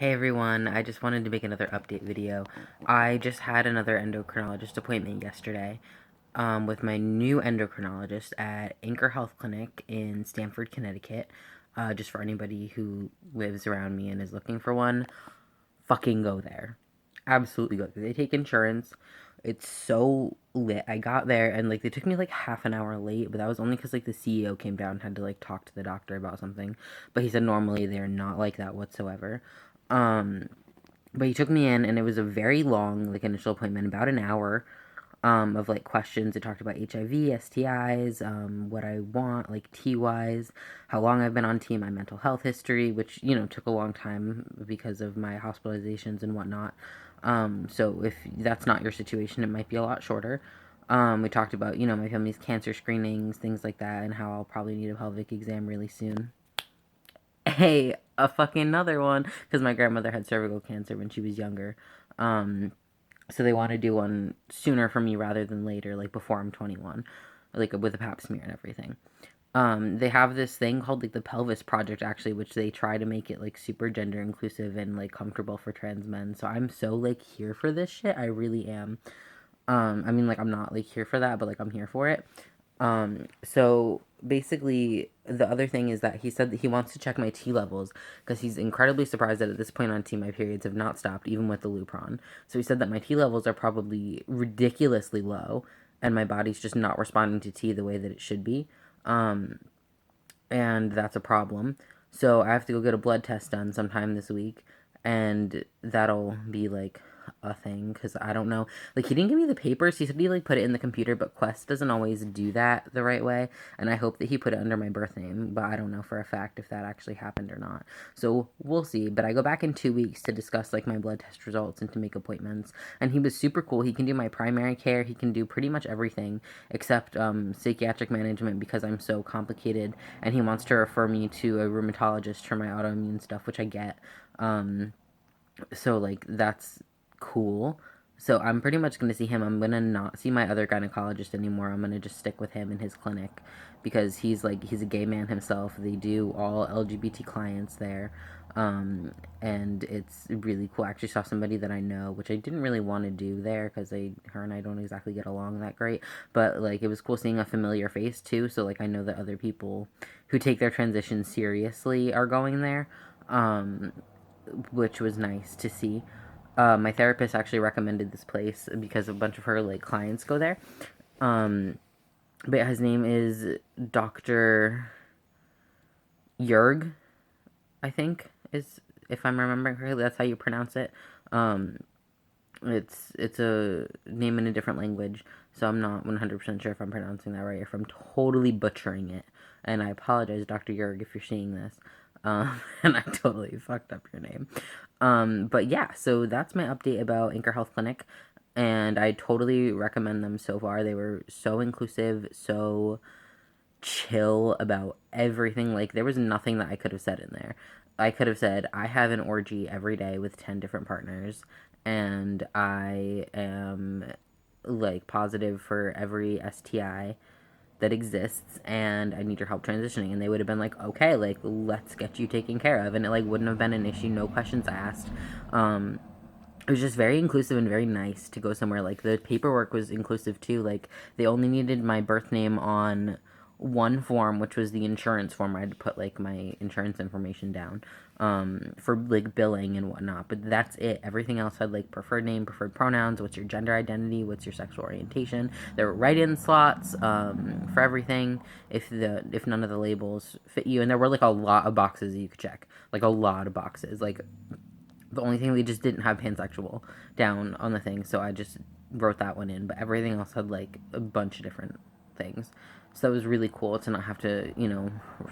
Hey everyone, I just wanted to make another update video. I just had another endocrinologist appointment yesterday with my new endocrinologist at Anchor Health Clinic in Stamford, Connecticut. Just for anybody who lives around me and is looking for one, fucking go there. Absolutely go there. They take insurance. It's so lit. I got there and like they took me like half an hour late, but that was only because like the CEO came down and had to like talk to the doctor about something. But he said normally they're not like that whatsoever. Um, but he took me in, and it was a very long, like, initial appointment, about an hour, of, like, questions. It talked about HIV, STIs, what I want, like, T-wise, how long I've been on T, my mental health history, which, took a long time because of my hospitalizations and whatnot. So if that's not your situation, it might be a lot shorter. We talked about, my family's cancer screenings, things like that, and how I'll probably need a pelvic exam really soon. Hey, a fucking another one, because my grandmother had cervical cancer when she was younger. Um, so they want to do one sooner for me rather than later, like before I'm 21, like with a pap smear and everything. They have this thing called like the pelvis project actually, which they try to make it like super gender inclusive and like comfortable for trans men. So I'm so like here for this shit. I really am. I mean, like, I'm not like here for that, but like I'm here for it. So basically, the other thing is that he said that he wants to check my T levels because he's incredibly surprised that at this point on T my periods have not stopped, even with the Lupron. So he said that my T levels are probably ridiculously low, and my body's just not responding to T the way that it should be. Um, and that's a problem. So I have to go get a blood test done sometime this week, and that'll be like a thing because I don't know. Like he didn't give me the papers. He said he like put it in the computer, but Quest doesn't always do that the right way. And I hope that he put it under my birth name, but I don't know for a fact if that actually happened or not. So we'll see. But I go back in 2 weeks to discuss like my blood test results and to make appointments. And he was super cool. He can do my primary care. He can do pretty much everything except psychiatric management because I'm so complicated. And he wants to refer me to a rheumatologist for my autoimmune stuff, which I get. So like that's cool. So I'm pretty much gonna see him. I'm gonna not see my other gynecologist anymore. I'm gonna just stick with him in his clinic because he's a gay man himself. They do all LGBT clients there. And it's really cool. I actually saw somebody that I know, which I didn't really want to do there because her and I don't exactly get along that great. But like, it was cool seeing a familiar face too. So like, I know that other people who take their transition seriously are going there. Um, which was nice to see. My therapist actually recommended this place because a bunch of her like clients go there. Um, but his name is Doctor Jurg, I think is if I'm remembering correctly. That's how you pronounce it. Um, it's a name in a different language, so I'm not 100% sure if I'm pronouncing that right or if I'm totally butchering it. And I apologize, Dr. Jurg, if you're seeing this. And I totally fucked up your name. But yeah, so that's my update about Anchor Health Clinic, and I totally recommend them so far. They were so inclusive, so chill about everything. Like, there was nothing that I could have said in there. I could have said, I have an orgy every day with 10 different partners, and I am like positive for every STI that exists, and I need your help transitioning. And they would have been like, okay, like, let's get you taken care of. And it like wouldn't have been an issue, no questions asked. Um, it was just very inclusive and very nice to go somewhere. Like the paperwork was inclusive too. Like they only needed my birth name on one form, which was the insurance form. I had to put like my insurance information down for like billing and whatnot. But that's it. Everything else had like preferred name, preferred pronouns, what's your gender identity, what's your sexual orientation. There were write-in slots for everything if none of the labels fit you, and there were like a lot of boxes you could check, like a lot of boxes, like the only thing they just didn't have pansexual down on the thing, so I just wrote that one in. But everything else had like a bunch of different things, so that was really cool to not have to,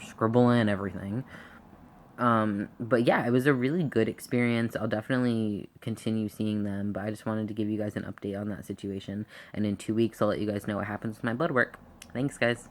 scribble in everything. But yeah, it was a really good experience. I'll definitely continue seeing them, but I just wanted to give you guys an update on that situation. And in 2 weeks, I'll let you guys know what happens with my blood work. Thanks, guys.